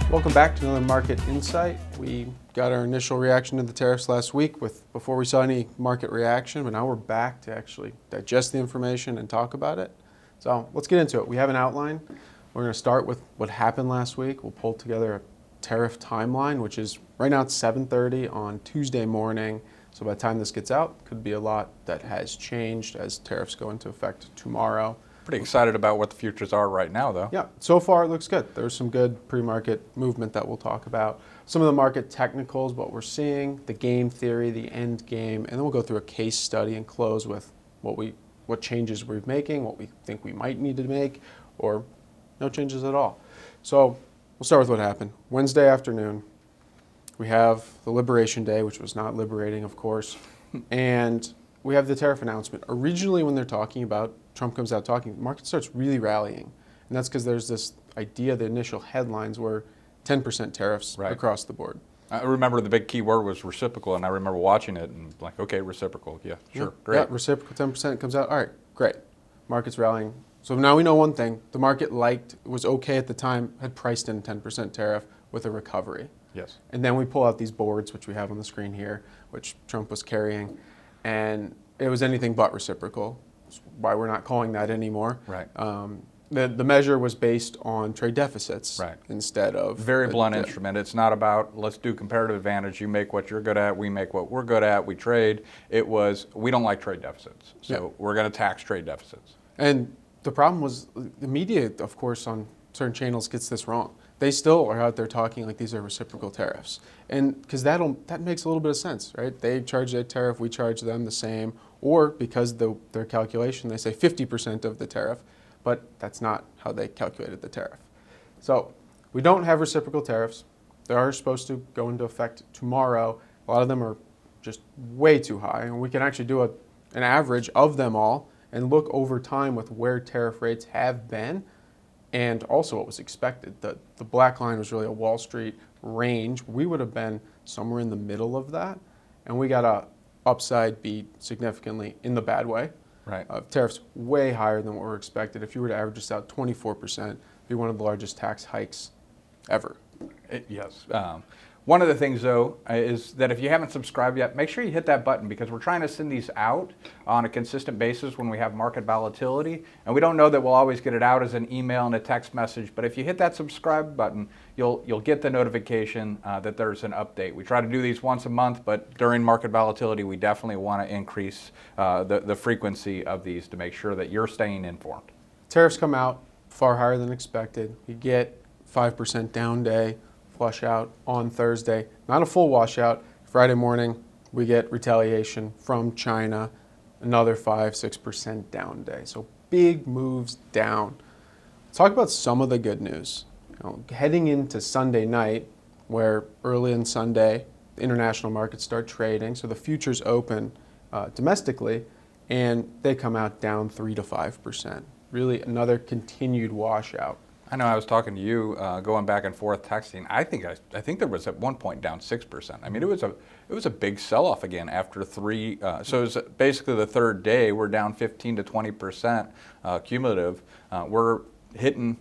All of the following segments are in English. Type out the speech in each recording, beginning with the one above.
Welcome back to another Market Insight. We got our initial reaction to the tariffs last week before we saw any market reaction, but now we're back to actually digest the information and talk about it. So let's get into it. We have an outline. We're going to start with what happened last week. We'll pull together a tariff timeline, which is right now it's 7:30 on Tuesday morning. So by the time this gets out, could be a lot that has changed as tariffs go into effect tomorrow. Pretty excited about what the futures are right now, though. Yeah, so far it looks good. There's some good pre-market movement that we'll talk about. Some of the market technicals, what we're seeing, the game theory, the end game, and then we'll go through a case study and close with what changes we're making, what we think we might need to make, or no changes at all. So we'll start with what happened. Wednesday afternoon, we have the Liberation Day, which was not liberating, of course, and we have the tariff announcement. Originally, when they're talking about, Trump comes out talking, the market starts really rallying. And that's because there's this idea, the initial headlines were 10% tariffs across the board. I remember the big key word was reciprocal, and I remember watching it and like, okay, reciprocal, yeah, sure, great. Yeah, reciprocal 10% comes out, all right, great. Market's rallying. So now we know one thing, the market was okay at the time, had priced in 10% tariff with a recovery. Yes. And then we pull out these boards, which we have on the screen here, which Trump was carrying, and it was anything but reciprocal. That's why we're not calling that anymore. Right. The measure was based on trade deficits instead of... Very blunt instrument. It's not about, let's do comparative advantage. You make what you're good at, we make what we're good at, we trade. It was, we don't like trade deficits, so we're going to tax trade deficits. And the problem was the media, of course, on certain channels gets this wrong. They still are out there talking like these are reciprocal tariffs. And because that makes a little bit of sense, right? They charge a tariff, we charge them the same, or because their calculation, they say 50% of the tariff, but that's not how they calculated the tariff. So we don't have reciprocal tariffs. They are supposed to go into effect tomorrow. A lot of them are just way too high, and we can actually do an average of them all and look over time with where tariff rates have been and also what was expected. The black line was really a Wall Street range. We would have been somewhere in the middle of that, and we got a upside beat significantly in the bad way. Right. Tariffs way higher than what were expected. If you were to average this out, 24%, it'd be one of the largest tax hikes ever. Yes. One of the things, though, is that if you haven't subscribed yet, make sure you hit that button because we're trying to send these out on a consistent basis when we have market volatility. And we don't know that we'll always get it out as an email and a text message, but if you hit that subscribe button, you'll get the notification that there's an update. We try to do these once a month, but during market volatility, we definitely want to increase the frequency of these to make sure that you're staying informed. Tariffs come out far higher than expected. You get 5% down day. Flush out on Thursday. Not a full washout. Friday morning, we get retaliation from China, another 5-6% down day. So big moves down. Let's talk about some of the good news. Heading into Sunday night, where early in Sunday, the international markets start trading, so the futures open domestically, and they come out down 3 to 5%. Really another continued washout. I know I was talking to you, going back and forth texting. I think there was at one point down 6%. I mean, it was a big sell-off again after three. So it was basically the third day. We're down 15 to 20% cumulative. We're hitting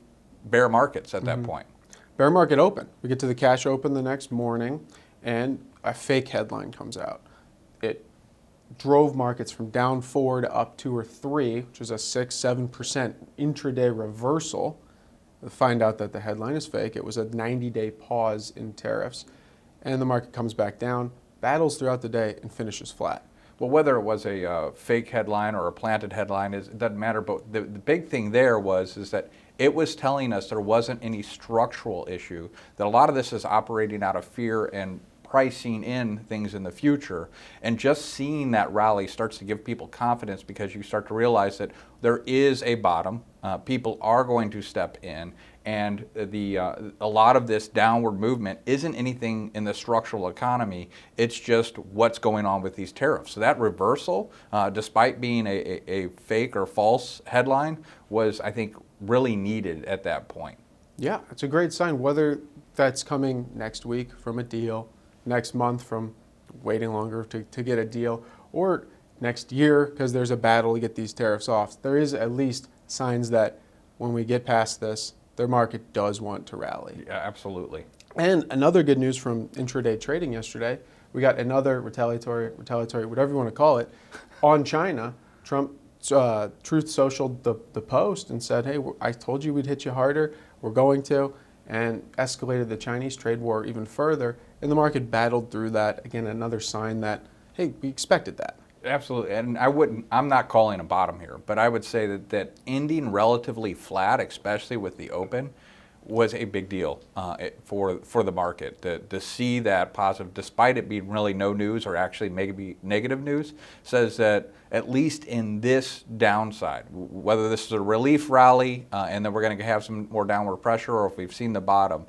bear markets at that point. Bear market open. We get to the cash open the next morning, and a fake headline comes out. It drove markets from down 4 to up 2 or 3, which is a 6-7% intraday reversal. Find out that the headline is fake. It was a 90-day pause in tariffs, and the market comes back down, battles throughout the day, and finishes flat. Well, whether it was a fake headline or a planted headline, it doesn't matter. But the big thing there is that it was telling us there wasn't any structural issue, that a lot of this is operating out of fear and pricing in things in the future. And just seeing that rally starts to give people confidence because you start to realize that there is a bottom. People are going to step in, and a lot of this downward movement isn't anything in the structural economy. It's just what's going on with these tariffs. So that reversal, despite being a fake or false headline, was, I think, really needed at that point. Yeah, it's a great sign. Whether that's coming next week from a deal, next month from waiting longer to get a deal, or next year because there's a battle to get these tariffs off, there is at least signs that when we get past this, their market does want to rally. Yeah, absolutely. And another good news from intraday trading yesterday, we got another retaliatory, whatever you want to call it, on China. Trump Truth Socialed the post and said, hey, I told you we'd hit you harder. We're going to, and escalated the Chinese trade war even further. And the market battled through that. Again, another sign that, hey, we expected that. Absolutely, and I'm not calling a bottom here, but I would say that ending relatively flat, especially with the open, was a big deal for the market. To see that positive, despite it being really no news or actually maybe negative news, says that at least in this downside, whether this is a relief rally and then we're going to have some more downward pressure, or if we've seen the bottom,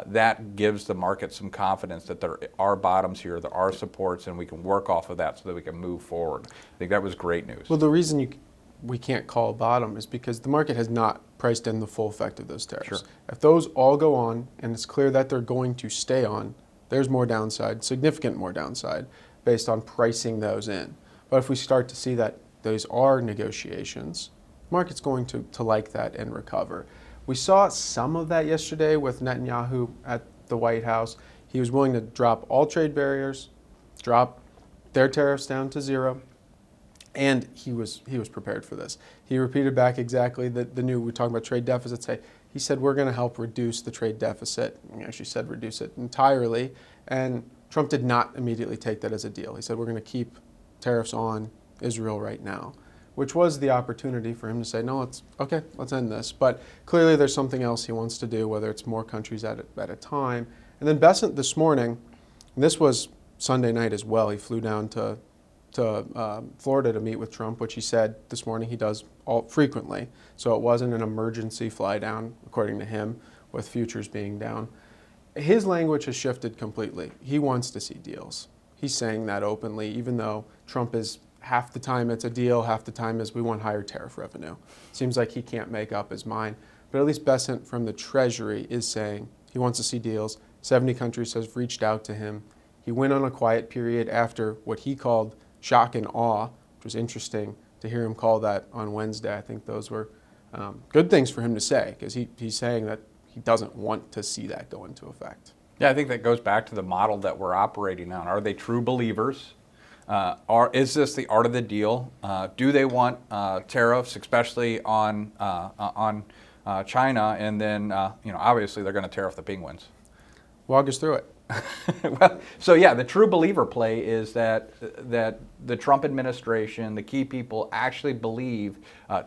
that gives the market some confidence that there are bottoms here, there are supports, and we can work off of that so that we can move forward. I think that was great news. Well, the reason we can't call a bottom is because the market has not priced in the full effect of those tariffs. Sure. If those all go on, and it's clear that they're going to stay on, there's more downside, significant more downside, based on pricing those in. But if we start to see that those are negotiations, the market's going to like that and recover. We saw some of that yesterday with Netanyahu at the White House. He was willing to drop all trade barriers, drop their tariffs down to zero, and he was prepared for this. He repeated back exactly the new, we're talking about trade deficits. He said, we're going to help reduce the trade deficit. He actually said reduce it entirely, and Trump did not immediately take that as a deal. He said, we're going to keep tariffs on Israel right now, which was the opportunity for him to say, no, let's end this. But clearly there's something else he wants to do, whether it's more countries at a time. And then Bessent this morning, and this was Sunday night as well, he flew down to Florida to meet with Trump, which he said this morning he does frequently. So it wasn't an emergency fly down, according to him, with futures being down. His language has shifted completely. He wants to see deals. He's saying that openly, even though Trump is half the time it's a deal, half the time is we want higher tariff revenue. Seems like he can't make up his mind. But at least Bessent from the Treasury is saying he wants to see deals. 70 countries have reached out to him. He went on a quiet period after what he called shock and awe, which was interesting to hear him call that on Wednesday. I think those were good things for him to say, because he's saying that he doesn't want to see that go into effect. Yeah, I think that goes back to the model that we're operating on. Are they true believers? Is this the art of the deal? Do they want tariffs, especially on China? And then, obviously they're going to tariff the penguins. Walk us through it. Well, so yeah, the true believer play is that the Trump administration, the key people, actually believe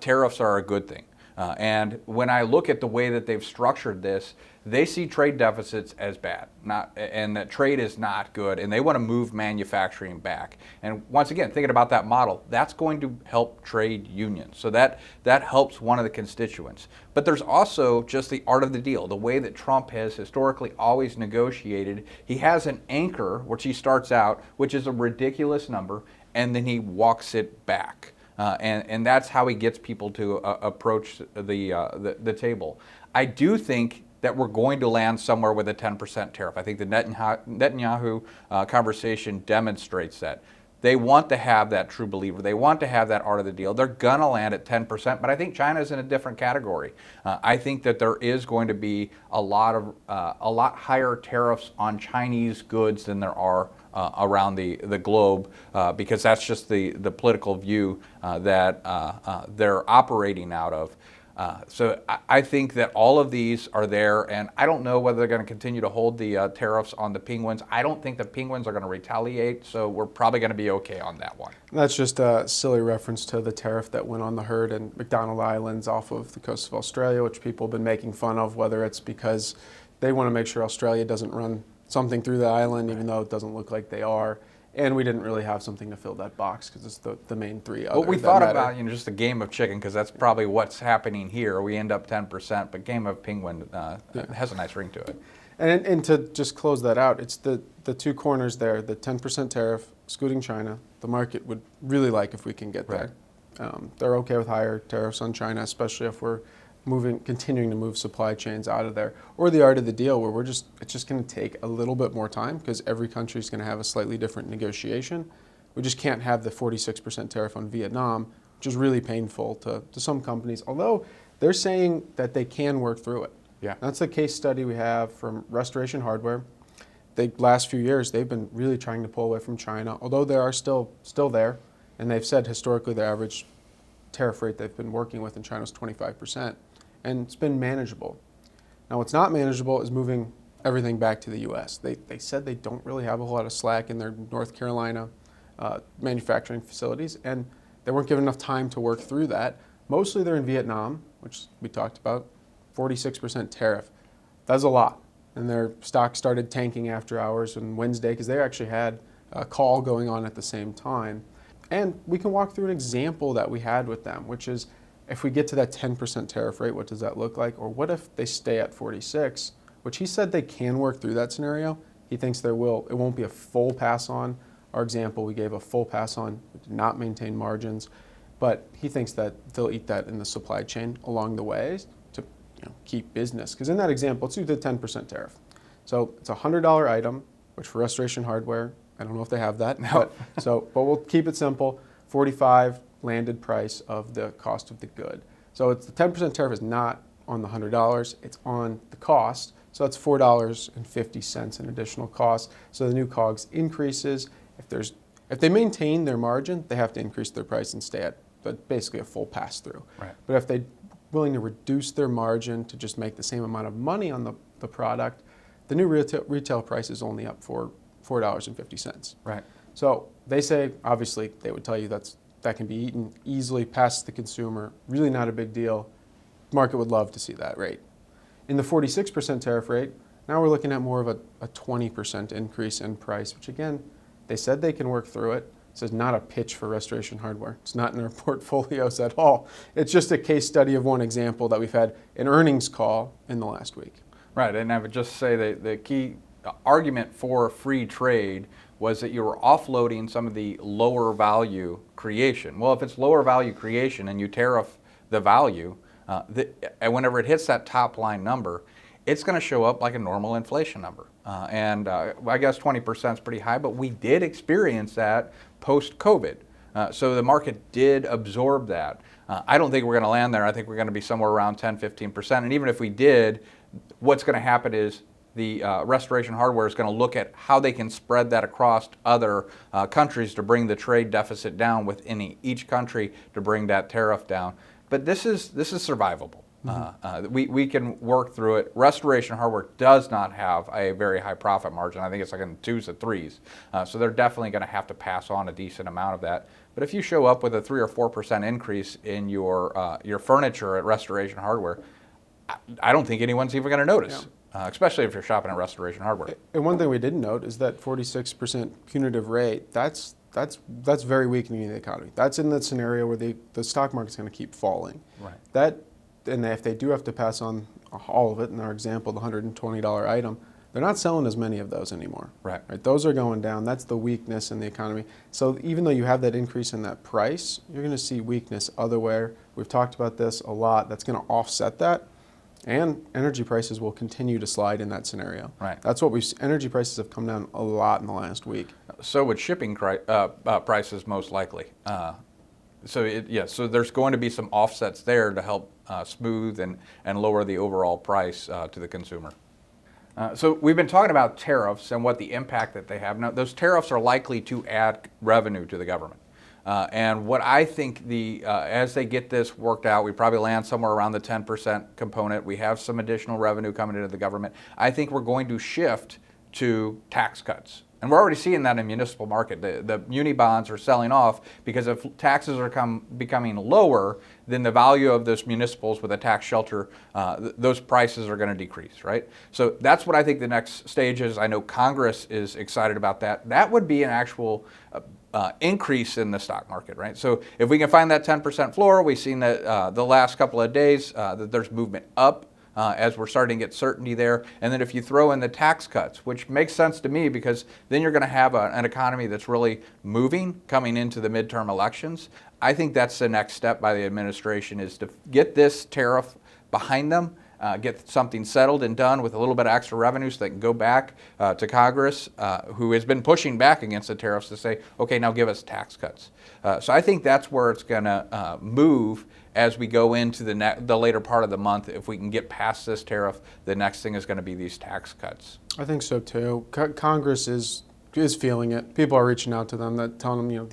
tariffs are a good thing. And when I look at the way that they've structured this, they see trade deficits as bad, and that trade is not good, and they want to move manufacturing back. And once again, thinking about that model, that's going to help trade unions. So that helps one of the constituents. But there's also just the art of the deal, the way that Trump has historically always negotiated. He has an anchor, which he starts out, which is a ridiculous number, and then he walks it back. And that's how he gets people to approach the table. I do think that we're going to land somewhere with a 10% tariff. I think the Netanyahu conversation demonstrates that. They want to have that true believer. They want to have that art of the deal. They're going to land at 10%, but I think China's in a different category. I think that there is going to be a lot higher tariffs on Chinese goods than there are around the globe, because that's just the political view that they're operating out of. So I think that all of these are there, and I don't know whether they're going to continue to hold the tariffs on the penguins. I don't think the penguins are going to retaliate, so we're probably going to be okay on that one. That's just a silly reference to the tariff that went on the herd in McDonald Islands off of the coast of Australia, which people have been making fun of, whether it's because they want to make sure Australia doesn't run something through the island, even though it doesn't look like they are. And we didn't really have something to fill that box because it's the main three. Well, we thought about just a game of chicken, because that's probably what's happening here. We end up 10%, but game of penguin has a nice ring to it. And to just close that out, it's the two corners there, the 10% tariff, excluding China. The market would really like if we can get there. They're okay with higher tariffs on China, especially if we're continuing to move supply chains out of there, or the art of the deal, where it's just going to take a little bit more time because every country is going to have a slightly different negotiation. We just can't have the 46% tariff on Vietnam, which is really painful to some companies. Although They're saying that they can work through it. Yeah. That's the case study we have from Restoration Hardware. The last few years, they've been really trying to pull away from China, although they are still there. And they've said historically their average tariff rate they've been working with in China is 25%. And it's been manageable. Now, what's not manageable is moving everything back to the U.S. They said they don't really have a whole lot of slack in their North Carolina manufacturing facilities, and they weren't given enough time to work through that. Mostly they're in Vietnam, which we talked about, 46% tariff. That's a lot. And their stock started tanking after hours on Wednesday because they actually had a call going on at the same time. And we can walk through an example that we had with them, which is if we get to that 10% tariff rate, what does that look like? Or what if they stay at 46, which he said they can work through that scenario. He thinks it won't be a full pass on. Our example, we gave a full pass on, we did not maintain margins, but he thinks that they'll eat that in the supply chain along the way to keep business. Because in that example, let's do the 10% tariff. So it's a $100 item, which for Restoration Hardware, I don't know if they have that, no. but we'll keep it simple, 45 landed price of the cost of the good. So it's the 10% tariff is not on the $100, it's on the cost. So that's $4.50 in additional cost. So the new COGS increases. If they maintain their margin, they have to increase their price and stay at basically a full pass through. Right. But if they're willing to reduce their margin to just make the same amount of money on the product, the new retail price is only up for $4.50. Right. So they say, obviously, they would tell you that can be eaten easily past the consumer, really not a big deal. The market would love to see that rate. In the 46% tariff rate, now we're looking at more of a 20% increase in price, which again, they said they can work through it. This is not a pitch for Restoration Hardware. It's not in our portfolios at all. It's just a case study of one example that we've had an earnings call in the last week. Right, and I would just say that the key argument for free trade was that you were offloading some of the lower value creation. Well, if it's lower value creation and you tariff the value, and whenever it hits that top line number, it's going to show up like a normal inflation number. I guess 20% is pretty high, but we did experience that post-COVID. So the market did absorb that. I don't think we're going to land there. I think we're going to be somewhere around 10, 15%. And even if we did, what's going to happen is the Restoration Hardware is going to look at how they can spread that across other countries to bring the trade deficit down within each country to bring that tariff down. But this is survivable. We can work through it. Restoration Hardware does not have a very high profit margin. I think it's like in 2s to 3s. So they're definitely going to have to pass on a decent amount of that. But if you show up with a 3 or 4% increase in your furniture at Restoration Hardware, I don't think anyone's even going to notice, especially if you're shopping at Restoration Hardware. And one thing we didn't note is that 46% punitive rate, that's very weakening the economy. That's in the scenario where the stock market's going to keep falling. Right. And if they do have to pass on all of it, in our example, the $120 item, they're not selling as many of those anymore. Right. Those are going down. That's the weakness in the economy. So even though you have that increase in that price, you're going to see weakness otherwhere. We've talked about this a lot. That's going to offset that. And energy prices will continue to slide in that scenario. Right. That's what energy prices have come down a lot in the last week. So would shipping prices most likely. So there's going to be some offsets there to help smooth and lower the overall price to the consumer. So we've been talking about tariffs and what the impact that they have. Now, those tariffs are likely to add revenue to the government. And what I think as they get this worked out, we probably land somewhere around the 10% component. We have some additional revenue coming into the government. I think we're going to shift to tax cuts. And we're already seeing that in the municipal market. The muni bonds are selling off because if taxes are becoming lower, then the value of those municipals with a tax shelter, those prices are going to decrease, right? So that's what I think the next stage is. I know Congress is excited about that. That would be an actual increase in the stock market, right? So if we can find that 10% floor, we've seen that the last couple of days that there's movement up. As we're starting to get certainty there. And then if you throw in the tax cuts, which makes sense to me because then you're going to have an economy that's really moving coming into the midterm elections. I think that's the next step by the administration is to get this tariff behind them get something settled and done with a little bit of extra revenue so they can go back to Congress, who has been pushing back against the tariffs, to say, okay, now give us tax cuts. So I think that's where it's going to move as we go into the later part of the month. If we can get past this tariff, the next thing is going to be these tax cuts. I think so too. Congress is feeling it. People are reaching out to them, that telling them,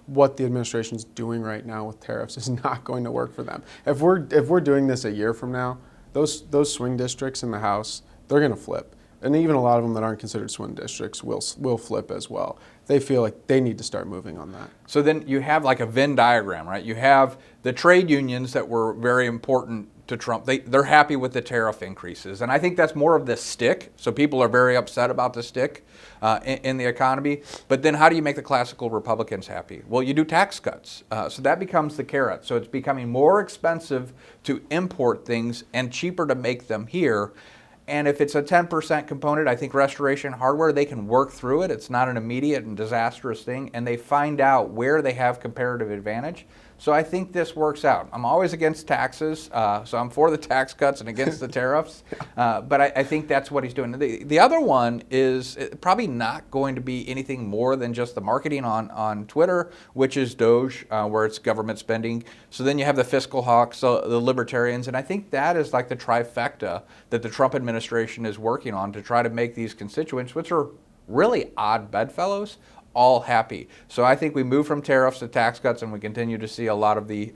what the administration's doing right now with tariffs is not going to work for them. If we're doing this a year from now, those swing districts in the House, they're going to flip. And even a lot of them that aren't considered swing districts will flip as well. They feel like they need to start moving on that. So then you have like a Venn diagram, right? You have the trade unions that were very important to Trump. They're happy with the tariff increases. And I think that's more of the stick. So people are very upset about the stick in the economy. But then how do you make the classical Republicans happy? Well, you do tax cuts. So that becomes the carrot. So it's becoming more expensive to import things and cheaper to make them here. And if it's a 10% component, I think Restoration Hardware, they can work through it. It's not an immediate and disastrous thing. And they find out where they have comparative advantage. So I think this works out. I'm always against taxes, so I'm for the tax cuts and against the tariffs. But I think that's what he's doing. The other one is probably not going to be anything more than just the marketing on Twitter, which is Doge, where it's government spending. So then you have the fiscal hawks, the libertarians, and I think that is like the trifecta that the Trump administration is working on to try to make these constituents, which are really odd bedfellows, all happy. So I think we move from tariffs to tax cuts, and we continue to see a lot of the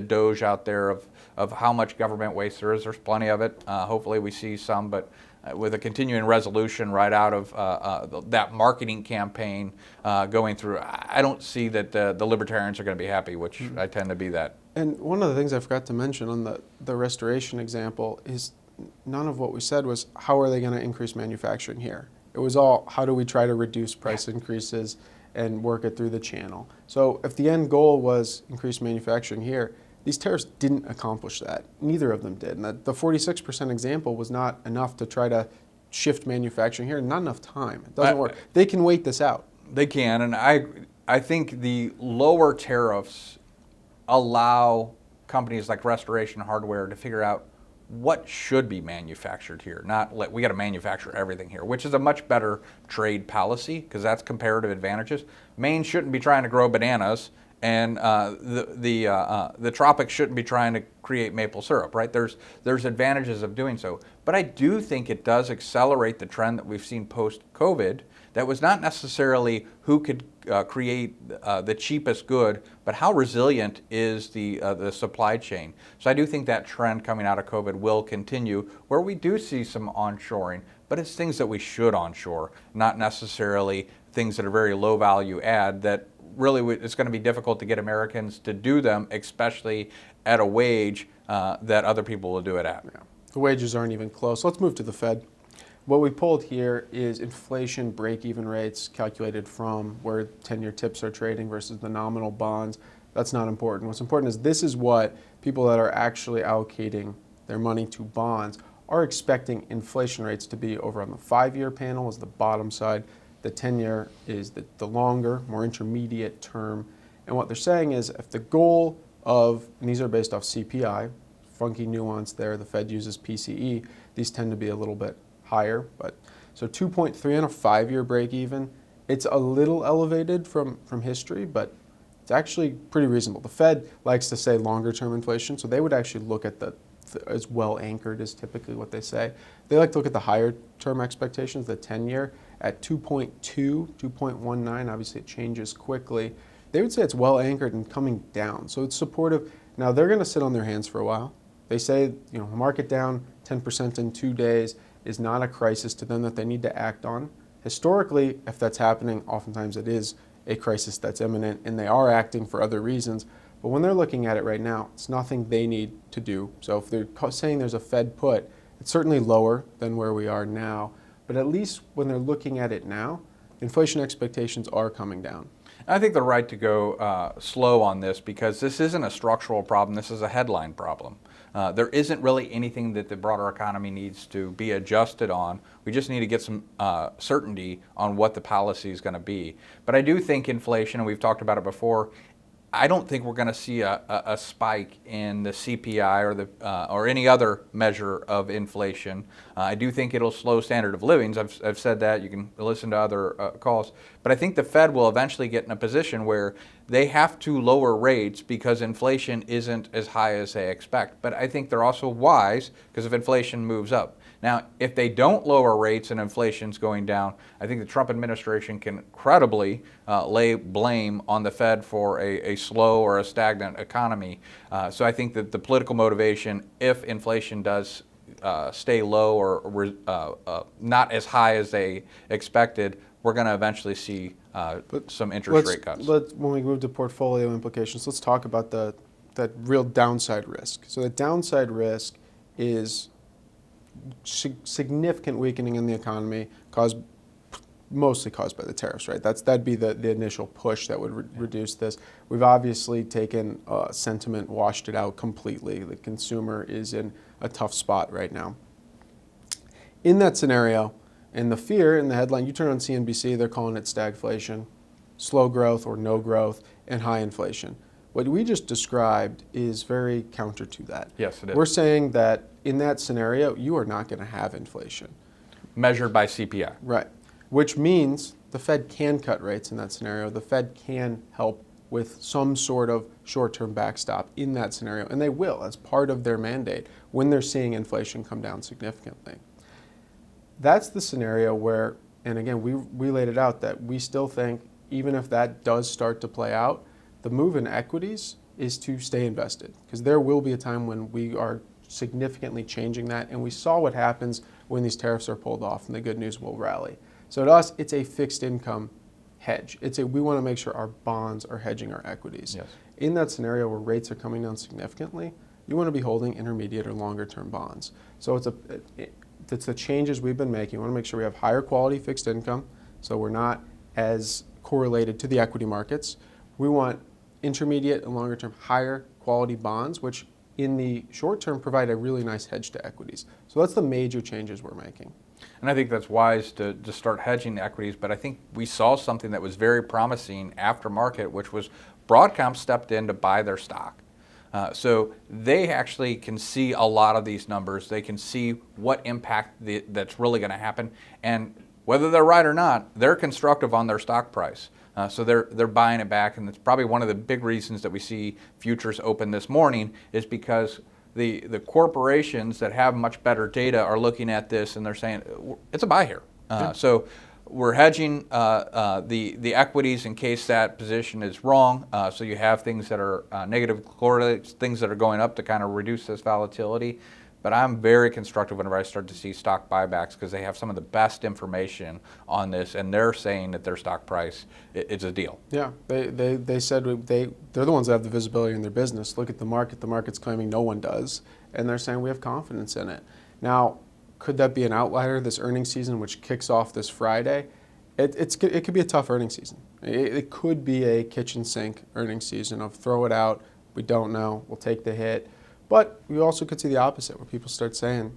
Doge out there of how much government waste there is. There's plenty of it. Hopefully we see some, but with a continuing resolution right out of that marketing campaign going through, I don't see that the libertarians are going to be happy, which I tend to be that. And one of the things I forgot to mention on the restoration example is none of what we said was how are they going to increase manufacturing here. It was all how do we try to reduce price increases and work it through the channel. So if the end goal was increased manufacturing here, these tariffs didn't accomplish that. Neither of them did. And the 46% example was not enough to try to shift manufacturing here. Not enough time. It doesn't work. They can wait this out. They can, and I think the lower tariffs allow companies like Restoration Hardware to figure out what should be manufactured here, not we got to manufacture everything here, which is a much better trade policy because that's comparative advantages. Maine shouldn't be trying to grow bananas, and the tropics shouldn't be trying to create maple syrup, right? There's advantages of doing so, but I do think it does accelerate the trend that we've seen post-COVID. That was not necessarily who could create the cheapest good, but how resilient is the supply chain. So I do think that trend coming out of COVID will continue, where we do see some onshoring, but it's things that we should onshore, not necessarily things that are very low value add that really it's going to be difficult to get Americans to do them, especially at a wage that other people will do it at. Yeah. The wages aren't even close. Let's move to the Fed. What we pulled here is inflation break-even rates calculated from where 10-year tips are trading versus the nominal bonds. That's not important. What's important is this is what people that are actually allocating their money to bonds are expecting inflation rates to be over on the 5-year panel is the bottom side. The 10-year is the longer, more intermediate term. And what they're saying is if the goal of, and these are based off CPI, funky nuance there, the Fed uses PCE, these tend to be a little bit higher, but so 2.3 on a 5-year break even. It's a little elevated from history, but it's actually pretty reasonable. The Fed likes to say longer term inflation, so they would actually look at as well anchored is typically what they say. They like to look at the higher term expectations, the 10-year at 2.2, 2.19. Obviously it changes quickly. They would say it's well anchored and coming down, so it's supportive. Now they're going to sit on their hands for a while. They say, market down 10% in 2 days is not a crisis to them that they need to act on. Historically, if that's happening, oftentimes it is a crisis that's imminent and they are acting for other reasons. But when they're looking at it right now, it's nothing they need to do. So if they're saying there's a Fed put, it's certainly lower than where we are now. But at least when they're looking at it now, inflation expectations are coming down. I think they're right to go slow on this because this isn't a structural problem. This is a headline problem. There isn't really anything that the broader economy needs to be adjusted on. We just need to get some certainty on what the policy is going to be. But I do think inflation, and we've talked about it before, I don't think we're going to see a spike in the CPI or any other measure of inflation. I do think it'll slow standard of livings. I've said that. You can listen to other calls. But I think the Fed will eventually get in a position where they have to lower rates because inflation isn't as high as they expect. But I think they're also wise because if inflation moves up. Now, if they don't lower rates and inflation's going down, I think the Trump administration can credibly lay blame on the Fed for a slow or a stagnant economy. So I think that the political motivation, if inflation does stay low or not as high as they expected, we're going to eventually see some interest rate cuts. When we move to portfolio implications, let's talk about that real downside risk. So the downside risk is significant weakening in the economy, mostly caused by the tariffs, right? That'd be the initial push that would reduce this. We've obviously taken sentiment, washed it out completely. The consumer is in a tough spot right now. In that scenario, and the fear in the headline, you turn on CNBC, they're calling it stagflation, slow growth or no growth, and high inflation. What we just described is very counter to that. Yes, it is. We're saying that in that scenario, you are not going to have inflation. Measured by CPI. Right. Which means the Fed can cut rates in that scenario. The Fed can help with some sort of short-term backstop in that scenario, and they will as part of their mandate when they're seeing inflation come down significantly. That's the scenario where, and again, we laid it out that we still think even if that does start to play out, the move in equities is to stay invested because there will be a time when we are significantly changing that, and we saw what happens when these tariffs are pulled off and the good news will rally. So to us, it's a fixed income hedge. We want to make sure our bonds are hedging our equities. Yes. In that scenario where rates are coming down significantly, you want to be holding intermediate or longer term bonds. So it's the changes we've been making. We want to make sure we have higher quality fixed income so we're not as correlated to the equity markets. We want intermediate and longer term higher quality bonds, which in the short term provide a really nice hedge to equities. So that's the major changes we're making. And I think that's wise to start hedging the equities, but I think we saw something that was very promising after market, which was Broadcom stepped in to buy their stock. So they actually can see a lot of these numbers. They can see what impact that's really going to happen. And whether they're right or not, they're constructive on their stock price. So they're buying it back, and it's probably one of the big reasons that we see futures open this morning is because the corporations that have much better data are looking at this and they're saying it's a buy here. So we're hedging the equities in case that position is wrong. So you have things that are negative correlates, things that are going up to kind of reduce this volatility. But I'm very constructive whenever I start to see stock buybacks because they have some of the best information on this, and they're saying that their stock price it's a deal. Yeah, they said they're the ones that have the visibility in their business. Look at the market. The market's claiming no one does, and they're saying we have confidence in it. Now, could that be an outlier this earnings season, which kicks off this Friday? It could be a tough earnings season. It could be a kitchen sink earnings season of throw it out. We don't know. We'll take the hit. But we also could see the opposite, where people start saying,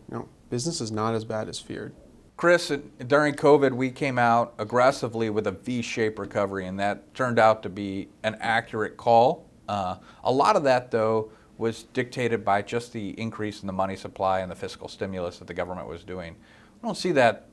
business is not as bad as feared. Chris, during COVID, we came out aggressively with a V-shaped recovery, and that turned out to be an accurate call. A lot of that, though, was dictated by just the increase in the money supply and the fiscal stimulus that the government was doing. We don't see that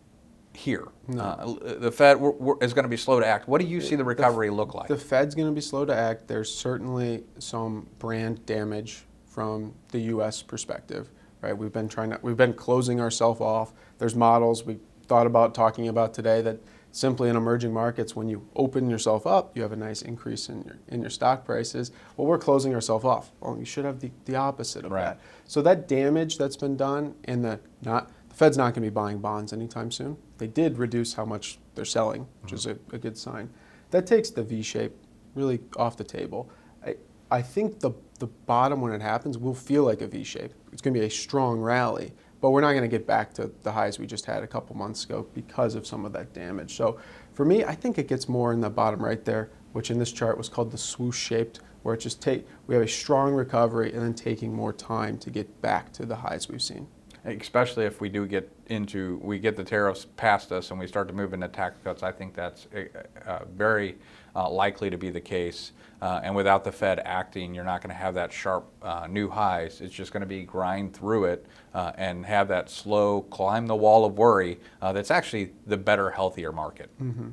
here. No. The Fed is going to be slow to act. What do you see the recovery look like? The Fed's going to be slow to act. There's certainly some brand damage from the U.S. perspective, right? We've been closing ourselves off. There's models we thought about talking about today that simply in emerging markets, when you open yourself up, you have a nice increase in your stock prices. Well, we're closing ourselves off. Well, you should have the opposite of that. So that damage that's been done, and the Fed's not going to be buying bonds anytime soon. They did reduce how much they're selling, which is a good sign. That takes the V-shape really off the table. I think the bottom, when it happens, will feel like a V-shape. It's going to be a strong rally, but we're not going to get back to the highs we just had a couple months ago because of some of that damage. So for me, I think it gets more in the bottom right there, which in this chart was called the swoosh-shaped, where it just we have a strong recovery and then taking more time to get back to the highs we've seen. especially if we do get the tariffs past us and we start to move into tax cuts. I think that's very likely to be the case. And without the Fed acting, you're not going to have that sharp new highs. It's just going to be grind through it and have that slow climb the wall of worry. That's actually the better, healthier market. Mm-hmm.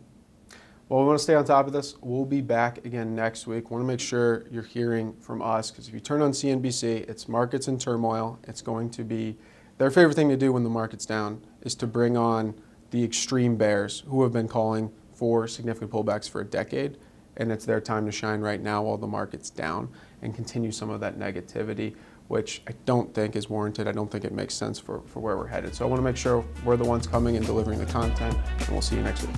Well, we want to stay on top of this. We'll be back again next week. Want to make sure you're hearing from us, because if you turn on CNBC, it's markets in turmoil. It's going to be their favorite thing to do when the market's down is to bring on the extreme bears who have been calling for significant pullbacks for a decade. And it's their time to shine right now while the market's down and continue some of that negativity, which I don't think is warranted. I don't think it makes sense for where we're headed. So I want to make sure we're the ones coming and delivering the content, and we'll see you next week.